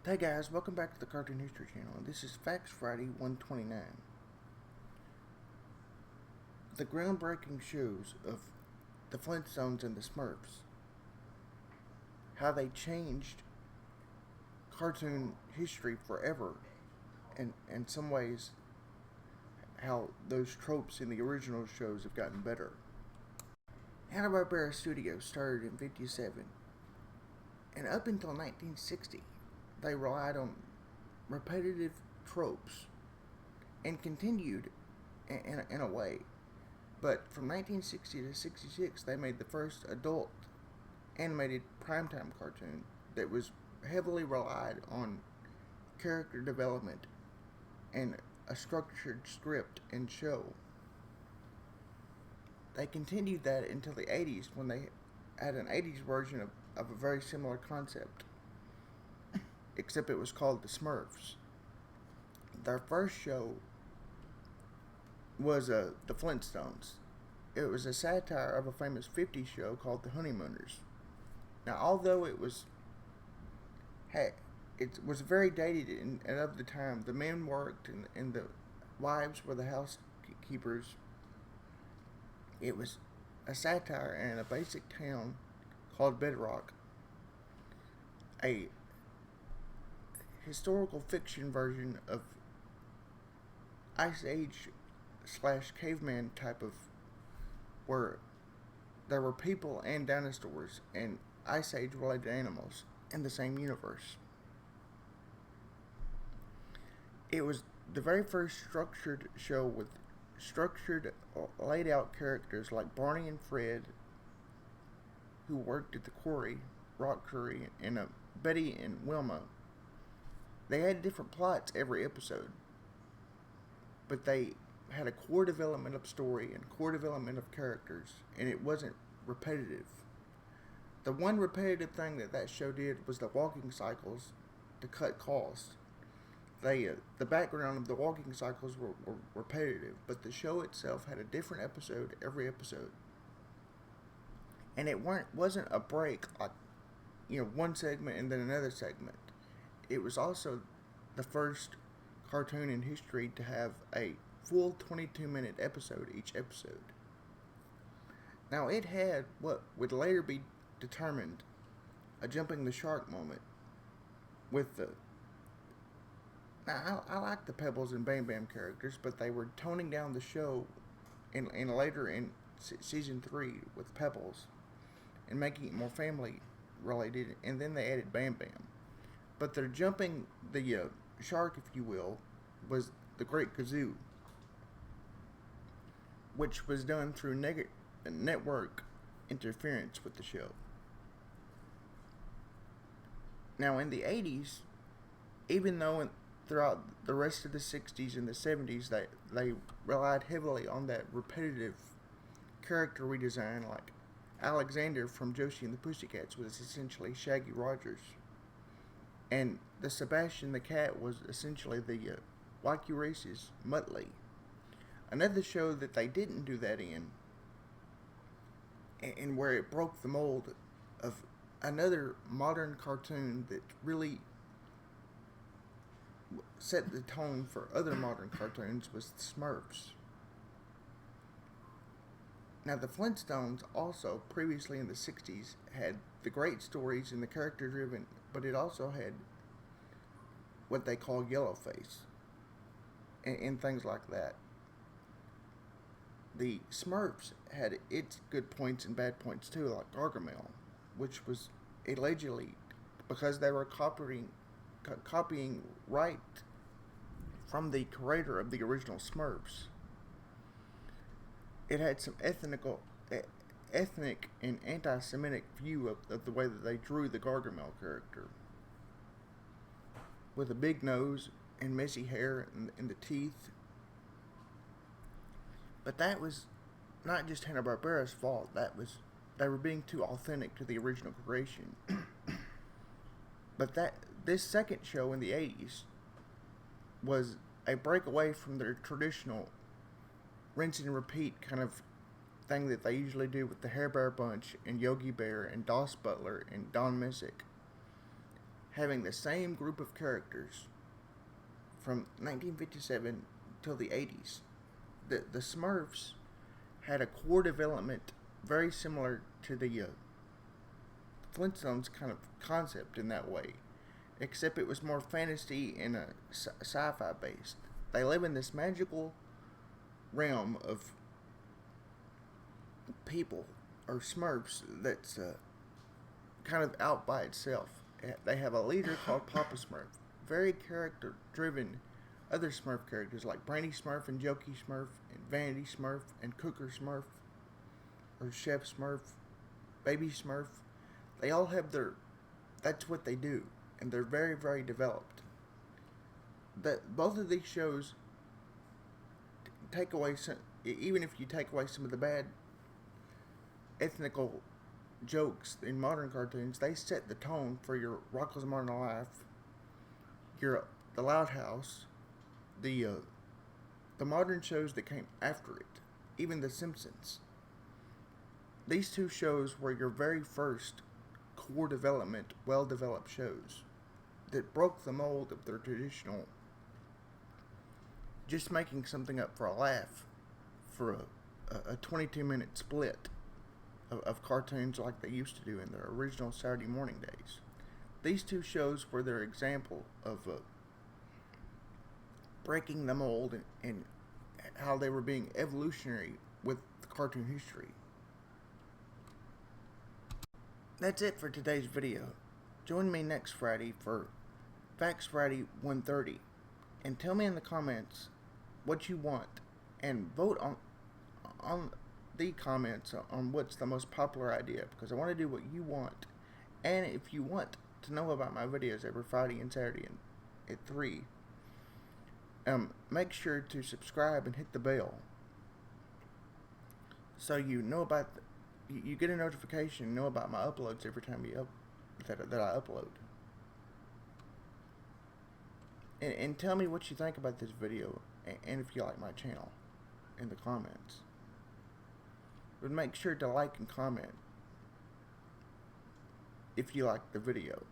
Hey guys, welcome back to the Cartoon History Channel. This is Facts Friday 129. The groundbreaking shows of the Flintstones and the Smurfs. How they changed cartoon history forever, and in some ways, how those tropes in the original shows have gotten better. Hanna-Barbera Studios started in '57, and up until 1960, they relied on repetitive tropes and continued in a way. But from 1960 to '66, they made the first adult animated primetime cartoon that was heavily relied on character development and a structured script and show. They continued that until the '80s when they had an '80s version of a very similar concept, except it was called The Smurfs. Their first show was The Flintstones. It was a satire of a famous '50s show called The Honeymooners. Now, although it was very dated and of the time, the men worked and the wives were the housekeepers. It was a satire in a basic town called Bedrock, a historical fiction version of Ice Age slash caveman type of where there were people and dinosaurs and Ice Age related animals in the same universe. It was the very first structured show with structured, laid out characters like Barney and Fred, who worked at the quarry, rock quarry, and Betty and Wilma. They had different plots every episode, but they had a core development of story and core development of characters, and it wasn't repetitive. The one repetitive thing that show did was the walking cycles to cut costs. The background of the walking cycles were repetitive, but the show itself had a different episode every episode, and it wasn't a break like one segment and then another segment. It was also the first cartoon in history to have a full 22-minute episode each episode. Now, it had what would later be determined a jumping the shark moment with the. Now, I like the Pebbles and Bam Bam characters, but they were toning down the show later in season 3 with Pebbles and making it more family related, and then they added Bam Bam. But they're jumping the shark, if you will, was the Great Kazoo, which was done through network interference with the show. Now, in the '80s, even though throughout the rest of the '60s and the '70s they relied heavily on that repetitive character redesign, like Alexander from Josie and the Pussycats was essentially Shaggy Rogers, and the Sebastian the cat was essentially the Wacky Races Muttley. Another show that they didn't do that in, and where it broke the mold of another modern cartoon that really set the tone for other modern cartoons, was the Smurfs. Now, the Flintstones also, previously in the '60s, had the great stories and the character driven, but it also had what they call Yellowface and things like that. The Smurfs had its good points and bad points too, like Gargamel, which was allegedly because they were copying right from the creator of the original Smurfs. It had some ethnic and anti-Semitic view of the way that they drew the Gargamel character, with a big nose and messy hair and the teeth. But that was not just Hanna-Barbera's fault. They were being too authentic to the original creation. But this second show in the '80s was a break away from their traditional rinse and repeat kind of thing that they usually do with the Hair Bear Bunch and Yogi Bear and Doss Butler and Don Messick. having the same group of characters from 1957 till the 80s. The Smurfs had a core development very similar to the Flintstones kind of concept in that way, except it was more fantasy and sci-fi based. They live in this magical realm of people or Smurfs that's kind of out by itself. They have a leader called Papa Smurf, very character driven. Other Smurf characters like Brainy Smurf and Jokey Smurf and Vanity Smurf and Cooker Smurf or Chef Smurf, Baby Smurf, they all have that's what they do, and they're very, very developed. Both of these shows take away even if you take away some of the bad ethnical jokes in modern cartoons, they set the tone for your Rocko's Modern Life, the Loud House, the modern shows that came after it, even The Simpsons. These two shows were your very first core development, well-developed shows that broke the mold of their traditional just making something up for a laugh for a 22-minute split of cartoons like they used to do in their original Saturday morning days. These two shows were their example of breaking the mold and how they were being evolutionary with cartoon history. That's it for today's video. Join me next Friday for Facts Friday 1:30, and tell me in the comments what you want, and vote on the comments on what's the most popular idea, because I want to do what you want. And if you want to know about my videos every Friday and Saturday at 3, make sure to subscribe and hit the bell so you know about you get a notification and know about my uploads every time that I upload. And tell me what you think about this video, and if you like my channel, in the comments. But make sure to like and comment if you like the video.